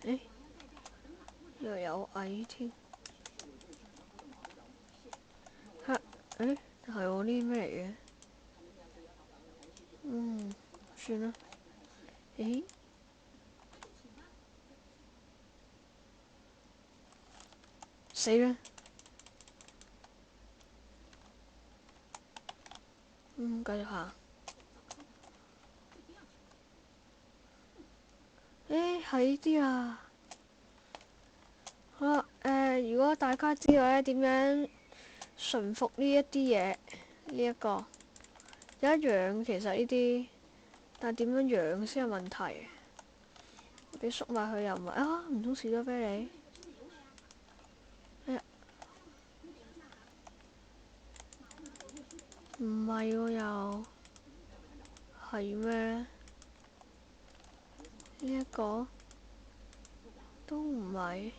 誒，又有蟻添。嚇！誒，係我呢啲咩嚟嘅？算啦。誒，死啦！繼續行。誒，係呢啲啊！好啦，如果大家知道咧點樣馴服呢一啲嘢，呢一個有得養，其實呢啲，但係點樣養先係問題。俾縮埋佢又唔係啊？唔通士多啤梨？唔係喎，又係咩？呢一個都唔係，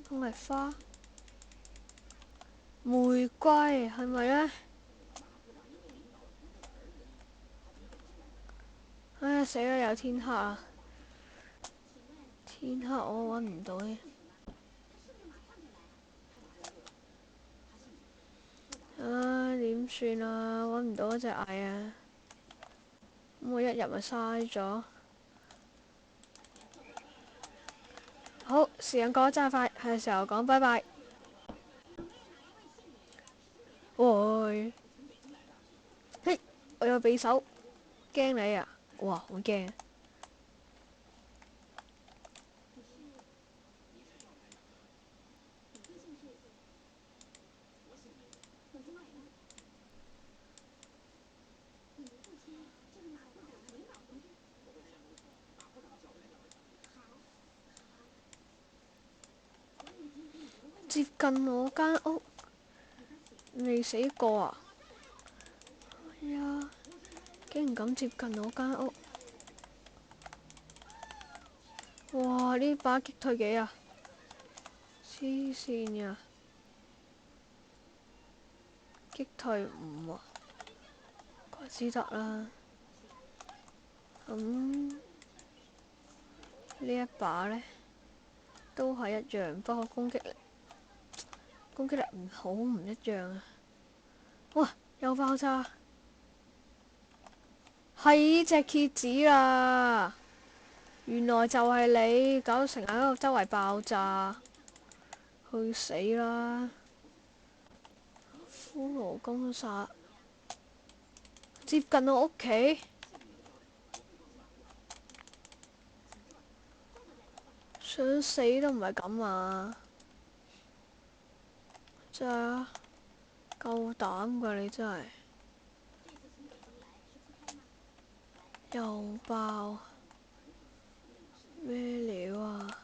都係花。玫瑰係咪呢？哎呀死啦！有天黑啊！天黑我揾唔到嘅。唉，點算啊？揾唔到嗰隻蟻啊！咁我一入咪嘥咗。好，時間過得真係快，係時候講拜拜。喂，嘿，我有匕首，驚你啊！哇，好驚！接近我間屋，未死過啊！哎呀，竟然敢接近我間屋！哇，呢把擊退幾啊？黐線呀！擊退5啊，怪之得啦。咁呢一把呢，都係一樣，不過攻擊力唔一樣啊！哇，又爆炸！係呢隻蠍子啦，原來就係你搞到成日喺度周圍爆炸，去死啦！骷髏攻殺，接近我屋企，想死都唔係咁啊！真係夠膽㗎你真係，又爆咩料啊？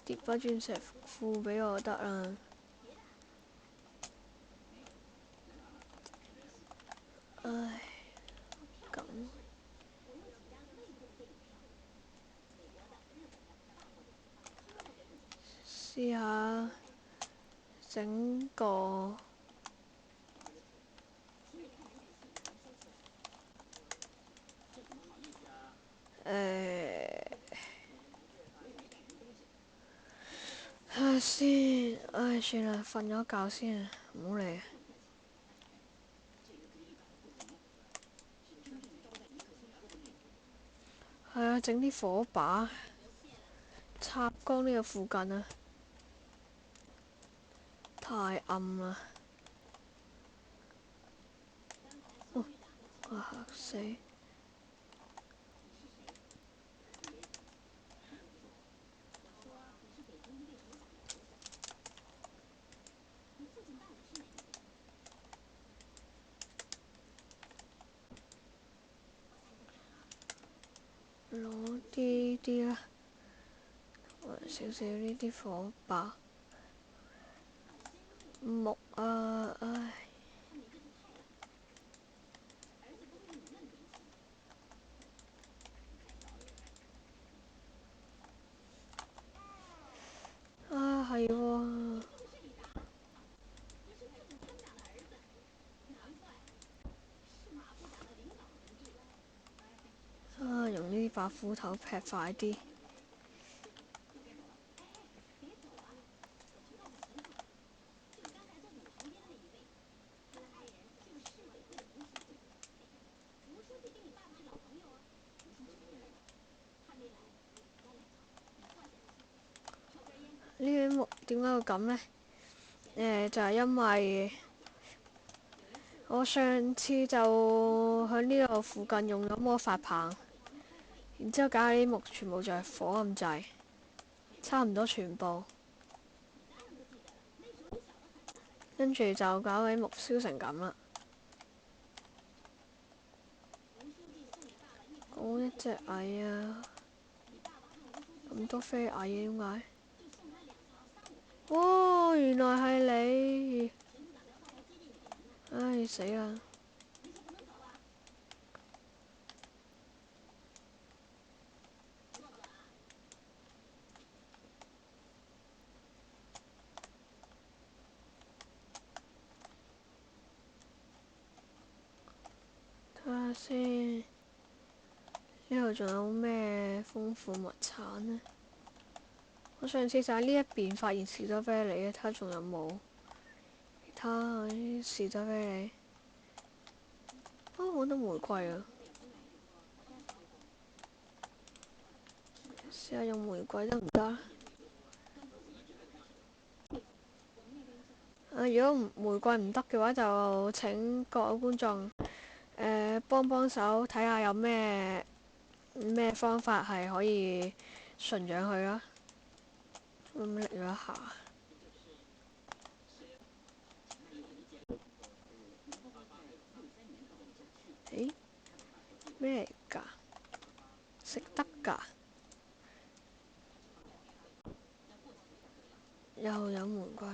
跌把鑽石褲俾我得啦。唉，咁試下整個睇下先。唉，算啦，瞓咗覺先啊，唔好嚟。係啊，整啲火把插光呢個附近啊，太暗啦。哇！嚇死！攞啲啦，少少呢啲火把木啊，唉。啊，係喎。把斧頭劈快啲。呢啲木點解會咁呢？就係因為我上次就喺呢度附近用咗魔法棒，然之後搞到啲木全部就係火咁滯，差唔多全部，跟住就搞到啲木燒成咁啦。講一隻蟻啊！咁多飛蟻點解？哇！原來係你！唉，死啦！睇下先，呢度仲有咩豐富物產呢？我上次就喺呢一邊發現士多啤梨嘅，睇下仲有冇其他啲士多啤梨。我覺得玫瑰啊！試下用玫瑰得唔得？如果玫瑰唔得嘅話，就請各位觀眾幫幫手，睇下有咩方法係可以馴養佢啦。咁力咗一下，誒咩嚟㗎？食得㗎？又有玫瑰。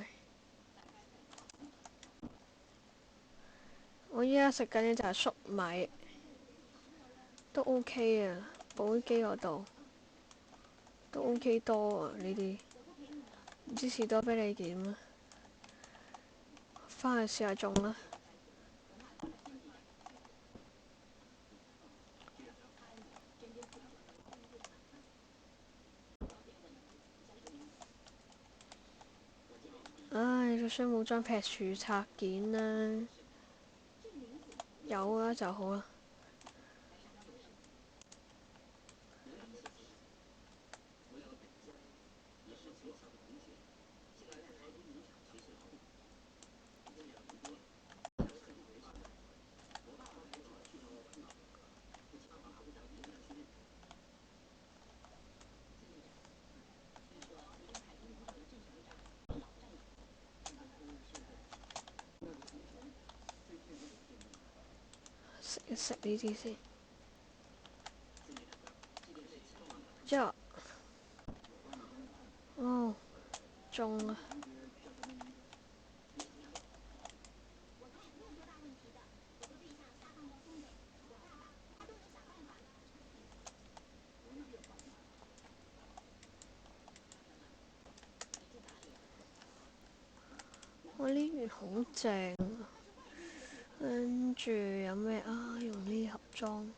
我依家食緊嘅就係粟米，都 OK 啊，寶基嗰度都 OK 多啊呢啲。唔知士多啤梨點啊？翻去試下種啦。唉，就算冇張劈樹拆件啦，有啦就好啦。食一食呢啲先。之後，哦，種啊！我呢邊好正啊！跟住有咩啊？用呢盒裝，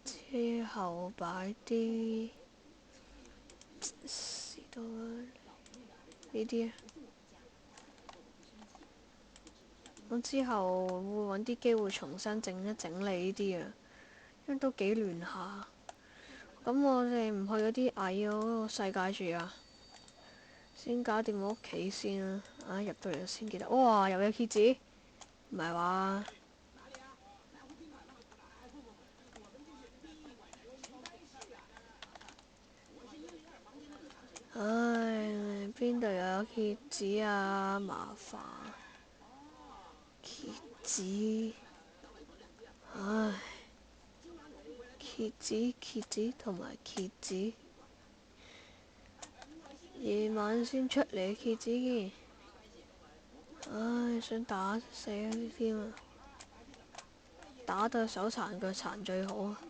之後擺啲士多呢啲啊。我之後會揾啲機會重新整一整理呢啲啊，因為都幾亂下。咁我哋唔去嗰啲蟻嗰個世界住啊，先搞掂我屋企先啦。入到嚟先記得，哇！又有蠍子，唔係話？唉，邊度又有蠍子啊？麻煩，蠍子，唉，蠍子同埋蠍子，夜晚先出嚟蠍子，唉，想打死佢添啊！打到手殘腳殘最好啊！